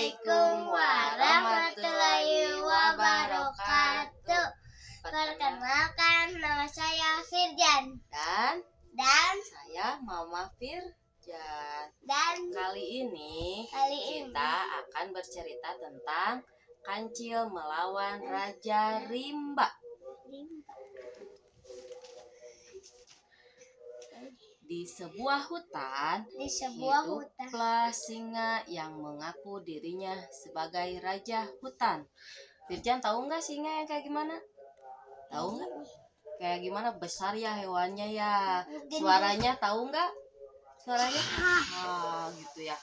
Assalamualaikum warahmatullahi wabarakatuh. Perkenalkan, nama saya Firjan dan saya Mama Firjan. Dan kali ini kita akan bercerita tentang Kancil melawan Raja Rimba. Di sebuah hutan hiduplah singa yang mengaku dirinya sebagai raja hutan. Firjan, tahu nggak singa yang kayak gimana? Tahu nggak? Kayak gimana besar ya hewannya ya? Suaranya tahu nggak? Suaranya gitu ya.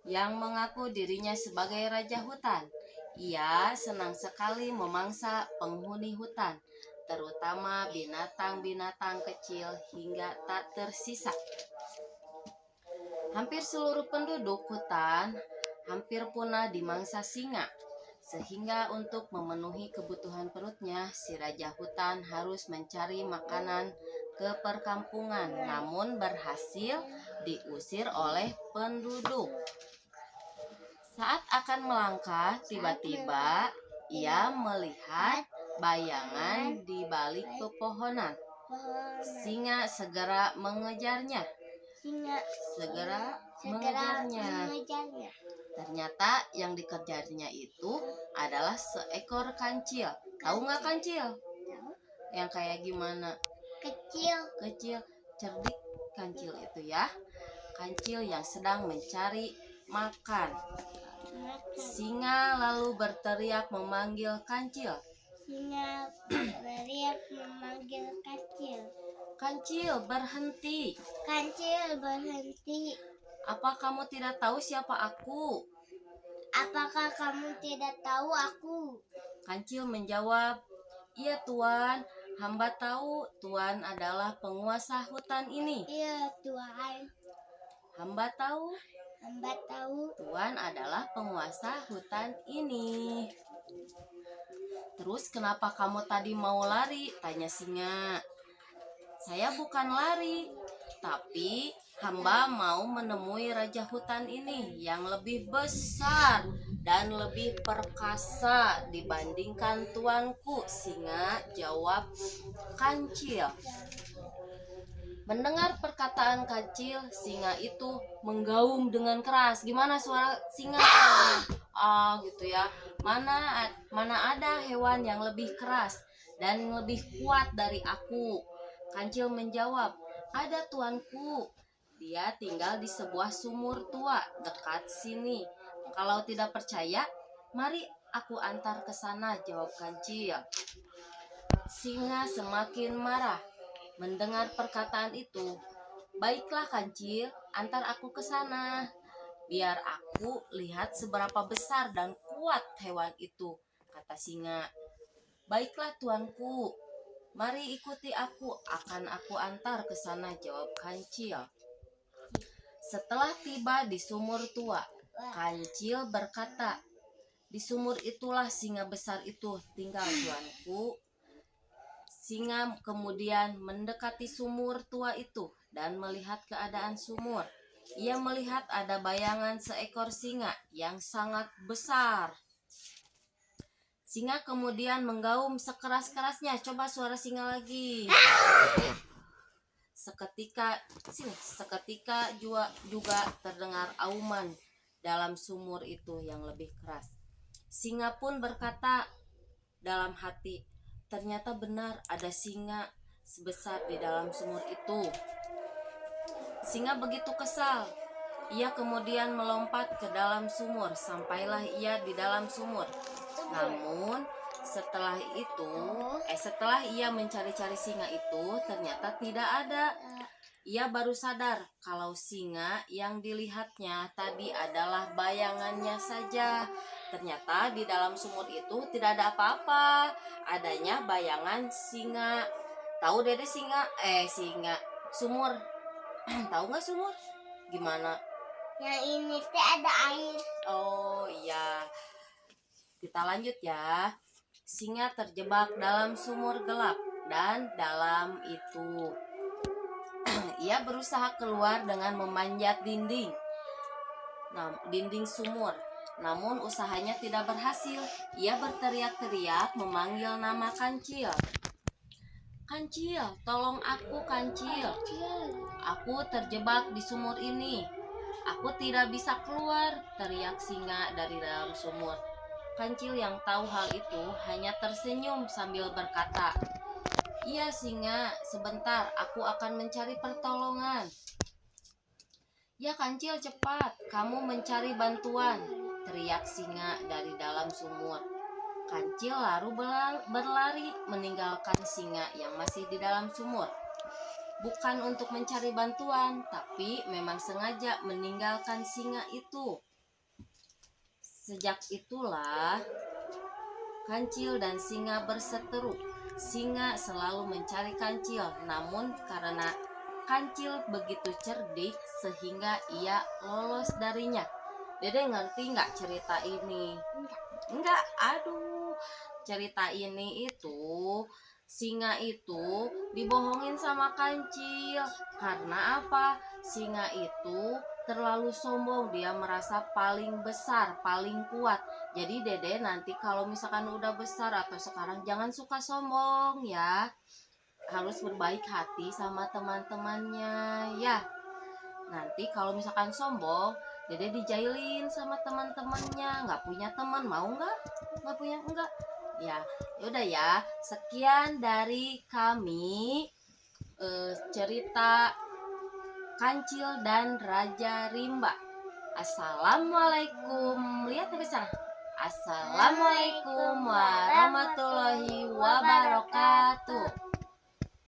Yang mengaku dirinya sebagai raja hutan. Ia senang sekali memangsa penghuni hutan, terutama binatang-binatang kecil hingga tak tersisa. Hampir seluruh penduduk hutan hampir punah dimangsa singa, sehingga untuk memenuhi kebutuhan perutnya, si raja hutan harus mencari makanan ke perkampungan, namun berhasil diusir oleh penduduk. Saat akan melangkah, tiba-tiba ia melihat bayangan di balik pepohonan. Singa segera mengejarnya. Ternyata yang dikejarnya itu adalah seekor kancil. Tahu nggak kancil? Yang kayak gimana? Kecil, cerdik kancil itu ya. Kancil yang sedang mencari makan. Singa lalu berteriak memanggil kancil. Kancil, berhenti. Apa kamu tidak tahu siapa aku? Apakah kamu tidak tahu aku? Kancil menjawab, "Iya Tuan, hamba tahu Tuan adalah penguasa hutan ini." Iya Tuan. Hamba tahu Tuan adalah penguasa hutan ini. Terus kenapa kamu tadi mau lari? Tanya singa. Saya bukan lari, tapi hamba mau menemui raja hutan ini yang lebih besar dan lebih perkasa dibandingkan tuanku, singa jawab kancil. Mendengar perkataan kancil, singa itu menggaum dengan keras. Gimana suara singa? Gitu ya. Mana ada hewan yang lebih keras dan lebih kuat dari aku? Kancil menjawab, "Ada tuanku. Dia tinggal di sebuah sumur tua dekat sini. Kalau tidak percaya, mari aku antar ke sana," jawab kancil. Singa semakin marah mendengar perkataan itu. "Baiklah kancil, antar aku ke sana. Biar aku lihat seberapa besar dan kuat hewan itu," kata singa. "Baiklah tuanku, mari ikuti aku, akan aku antar ke sana," jawab kancil. Setelah tiba di sumur tua, kancil berkata, "Di sumur itulah singa besar itu tinggal tuanku." Singa kemudian mendekati sumur tua itu dan melihat keadaan sumur. Ia melihat ada bayangan seekor singa yang sangat besar. Singa kemudian menggaum sekeras-kerasnya. Coba suara singa lagi. Seketika juga terdengar auman dalam sumur itu yang lebih keras. Singa pun berkata dalam hati, "Ternyata benar ada singa sebesar di dalam sumur itu." Singa begitu kesal. Ia kemudian melompat ke dalam sumur. Sampailah ia di dalam sumur. Namun setelah ia mencari-cari singa itu, ternyata tidak ada. Ia baru sadar kalau singa yang dilihatnya tadi adalah bayangannya saja. Ternyata di dalam sumur itu tidak ada apa-apa, adanya bayangan singa. Tahu Dede singa sumur. Tahu nggak sumur? Gimana? Yang ini teh ada air. Oh iya. Kita lanjut ya. Singa terjebak dalam sumur gelap dan dalam itu ia berusaha keluar dengan memanjat dinding sumur. namun usahanya tidak berhasil. Ia berteriak-teriak memanggil nama Kancil. Kancil, tolong aku Kancil. Aku terjebak di sumur ini. Aku tidak bisa keluar, teriak singa dari dalam sumur. Kancil yang tahu hal itu hanya tersenyum sambil berkata, "Iya singa, sebentar aku akan mencari pertolongan." "Ya Kancil, cepat, kamu mencari bantuan," teriak singa dari dalam sumur. Kancil lalu berlari meninggalkan singa yang masih di dalam sumur. Bukan untuk mencari bantuan, tapi memang sengaja meninggalkan singa itu. Sejak itulah Kancil dan singa berseteru. Singa selalu mencari Kancil, namun karena Kancil begitu cerdik sehingga ia lolos darinya. Dede ngerti nggak cerita ini? Enggak, aduh. Cerita ini itu singa itu dibohongin sama Kancil. Karena apa? Singa itu terlalu sombong, dia merasa paling besar, paling kuat. Jadi Dede nanti kalau misalkan udah besar atau sekarang jangan suka sombong ya. Harus berbaik hati sama teman-temannya ya. Nanti kalau misalkan sombong, Dede dijailin sama teman-temannya. Nggak punya teman, mau nggak? Nggak punya, enggak? Ya, yaudah ya. Sekian dari kami cerita Kancil dan Raja Rimba. Assalamualaikum. Lihat di sana. Assalamualaikum warahmatullahi wabarakatuh.